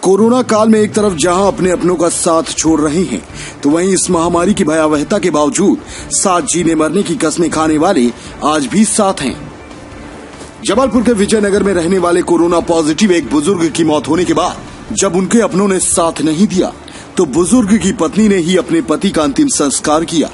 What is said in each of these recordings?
Corona काल में एक तरफ जहां अपने अपनों का साथ छोड़ रहे हैं, तो वहीं इस महामारी की भयावहता के बावजूद साथ जीने मरने की कस्में खाने वाले आज भी साथ हैं। जबलपुर के विजयनगर में रहने वाले कोरोना पॉजिटिव एक बुजुर्ग की मौत होने के बाद जब उनके अपनों ने साथ नहीं दिया, तो बुजुर्ग की पत्नी ने ही अपने पति का अंतिम संस्कार किया।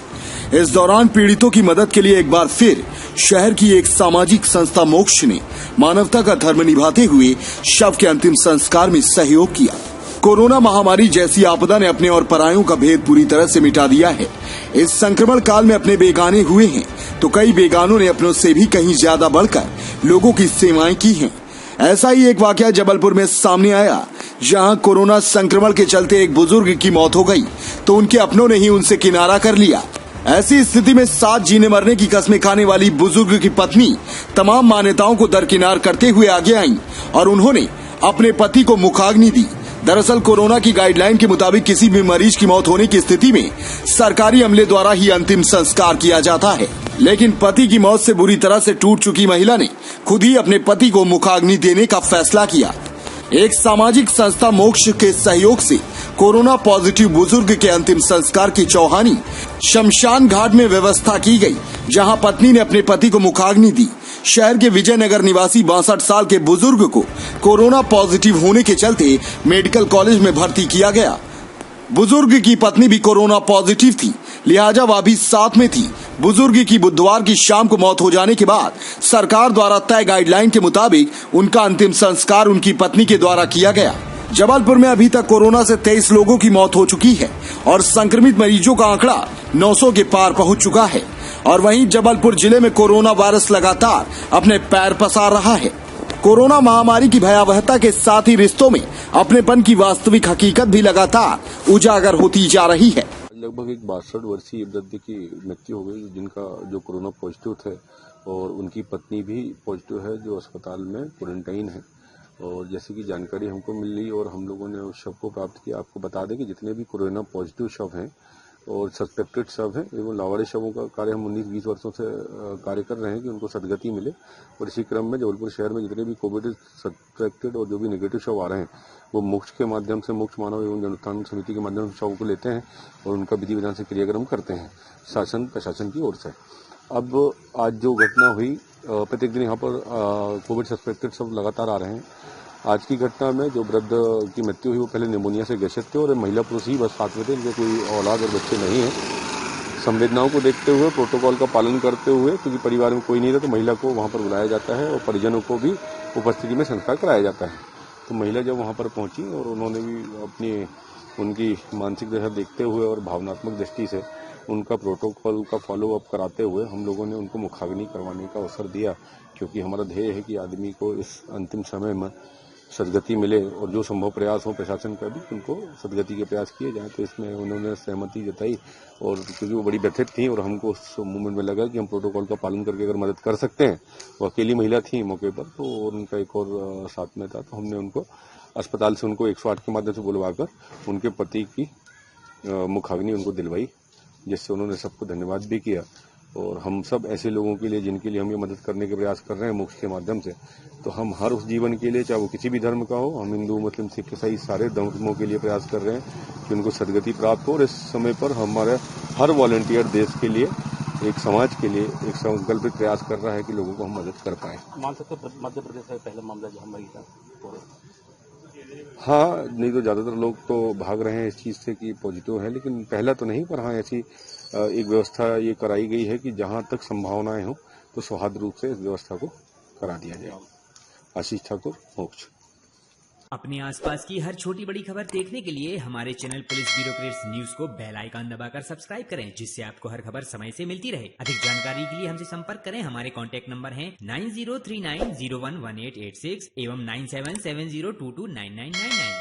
इस दौरान पीड़ितों की मदद के लिए एक बार फिर शहर की एक सामाजिक संस्था मोक्ष ने मानवता का धर्म निभाते हुए शव के अंतिम संस्कार में सहयोग किया। कोरोना महामारी जैसी आपदा ने अपने और परायों का भेद पूरी तरह से मिटा दिया है। इस संक्रमण काल में अपने बेगाने हुए हैं, तो कई बेगानों ने अपनों से भी कहीं ज्यादा बढ़कर लोगों की सेवाएं की हैं। ऐसा ही एक वाकया जबलपुर में सामने आया, जहां कोरोना संक्रमण के चलते एक बुजुर्ग की मौत हो गई, तो उनके अपनों ने ही उनसे किनारा कर लिया। ऐसी स्थिति में साथ जीने मरने की कस्में खाने वाली बुजुर्ग की पत्नी तमाम मान्यताओं को दरकिनार करते हुए आगे आईं और उन्होंने अपने पति को मुखाग्नि दी। दरअसल कोरोना की गाइडलाइन के मुताबिक किसी भी मरीज की मौत होने की स्थिति में सरकारी अमले द्वारा ही अंतिम संस्कार किया जाता है, लेकिन पति की मौत से बुरी तरह से टूट चुकी महिला ने खुद ही अपने पति को मुखाग्नि देने का फैसला किया। एक सामाजिक संस्था मोक्ष के सहयोग से कोरोना पॉजिटिव बुजुर्ग के अंतिम संस्कार की चौहानी शमशान घाट में व्यवस्था की गई, जहां पत्नी ने अपने पति को मुखाग्नि दी। शहर के विजयनगर निवासी 62 साल के बुजुर्ग को कोरोना पॉजिटिव होने के चलते मेडिकल कॉलेज में भर्ती किया गया। बुजुर्ग की पत्नी भी कोरोना पॉजिटिव थी, लिहाजा वह भी साथ में थी। बुजुर्ग की बुधवार की शाम को मौत हो जाने के बाद सरकार द्वारा तय गाइडलाइन के मुताबिक उनका अंतिम संस्कार उनकी पत्नी के द्वारा किया गया। जबलपुर में अभी तक कोरोना से 23 लोगों की मौत हो चुकी है और संक्रमित मरीजों का आंकड़ा 900 के पार पहुंच चुका है। और वहीं जबलपुर जिले में कोरोना वायरस लगातार अपने पैर पसार रहा है। कोरोना महामारी की भयावहता के साथ ही रिश्तों में अपनेपन की वास्तविक हकीकत भी लगातार उजागर होती जा रही है। लगभग एक 62 वर्षीय वृद्ध की मृत्यु हो गई, जिनका जो कोरोना पॉजिटिव थे, और उनकी पत्नी भी पॉजिटिव है, जो अस्पताल में क्वारंटाइन है। और जैसे कि जानकारी हमको मिल रही और हम लोगों ने उस शव को प्राप्त किया। आपको बता दें कि जितने भी कोरोना पॉजिटिव शव हैं और सस्पेक्टेड शव हैं, एवं लावारिस शवों का कार्य हम 19-20 वर्षों से कार्य कर रहे हैं कि उनको सदगति मिले। और इसी क्रम में जबलपुर शहर में जितने भी कोविड सस्पेक्टेड और जो भी नेगेटिव शव आ रहे हैं, वो मोक्ष के माध्यम से, मोक्ष मानव एवं जनोत्थान समिति के माध्यम से शव को लेते हैं और उनका विधि विधान से क्रियाक्रम करते हैं शासन प्रशासन की ओर से। अब आज जो घटना हुई, प्रत्येक दिन यहाँ पर कोविड सस्पेक्टेड शव लगातार आ रहे हैं। आज की घटना में जो वृद्ध की मृत्यु हुई, वो पहले निमोनिया से ग्रसित थे और महिला पुरुष ही बस साथ में थे, इनके कोई औलाद और बच्चे नहीं हैं। संवेदनाओं को देखते हुए, प्रोटोकॉल का पालन करते हुए, क्योंकि परिवार में कोई नहीं था, तो महिला को वहाँ पर बुलाया जाता है और परिजनों को भी उपस्थिति में संस्कार कराया जाता है। तो महिला जब वहाँ पर पहुँची और उन्होंने भी उनकी मानसिक दशा देखते हुए और भावनात्मक दृष्टि से उनका प्रोटोकॉल का फॉलो अप कराते हुए हम लोगों ने उनको मुखाग्नि करवाने का अवसर दिया, क्योंकि हमारा ध्येय है कि आदमी को इस अंतिम समय में सदगति मिले और जो संभव प्रयास हो प्रशासन का भी उनको सदगति के प्रयास किए जाएं। तो इसमें उन्होंने सहमति जताई, और क्योंकि वो बड़ी व्यथित थी और हमको उस मूवमेंट में लगा कि हम प्रोटोकॉल का पालन करके अगर मदद कर सकते हैं। वो अकेली महिला थी मौके पर, तो उनका एक और साथ में था, तो हमने उनको अस्पताल से उनको 108 के माध्यम से बुलवाकर उनके पति की मुखाग्नि उनको दिलवाई, जिससे उन्होंने सबको धन्यवाद भी किया। और हम सब ऐसे लोगों के लिए जिनके लिए हम ये मदद करने के प्रयास कर रहे हैं मोक्ष के माध्यम से, तो हम हर उस जीवन के लिए, चाहे वो किसी भी धर्म का हो, हम हिंदू मुस्लिम सिख ईसाई सारे धर्मों के लिए प्रयास कर रहे हैं कि उनको सदगति प्राप्त हो। और इस समय पर हमारा हर वॉलंटियर देश के लिए, एक समाज के लिए एक संकल्पित प्रयास कर रहा है कि लोगों को हम मदद कर पाए। मान सकते मध्य प्रदेश में पहला मामला जहाँ महिला, हाँ, नहीं तो ज्यादातर लोग तो भाग रहे हैं इस चीज से कि पॉजिटिव है, लेकिन पहला तो नहीं, पर हाँ ऐसी एक व्यवस्था ये कराई गई है कि जहां तक संभावनाएं हो तो सौहार्द रूप से इस व्यवस्था को करा दिया जाए। आशीष ठाकुर, मोक्ष। अपने आसपास की हर छोटी बड़ी खबर देखने के लिए हमारे चैनल पुलिस ब्यूरोक्रेट्स न्यूज को बेल आइकन दबाकर सब्सक्राइब करें, जिससे आपको हर खबर समय से मिलती रहे। अधिक जानकारी के लिए हमसे संपर्क करें। हमारे कॉन्टैक्ट नंबर हैं 9039011886 एवं 9770229999।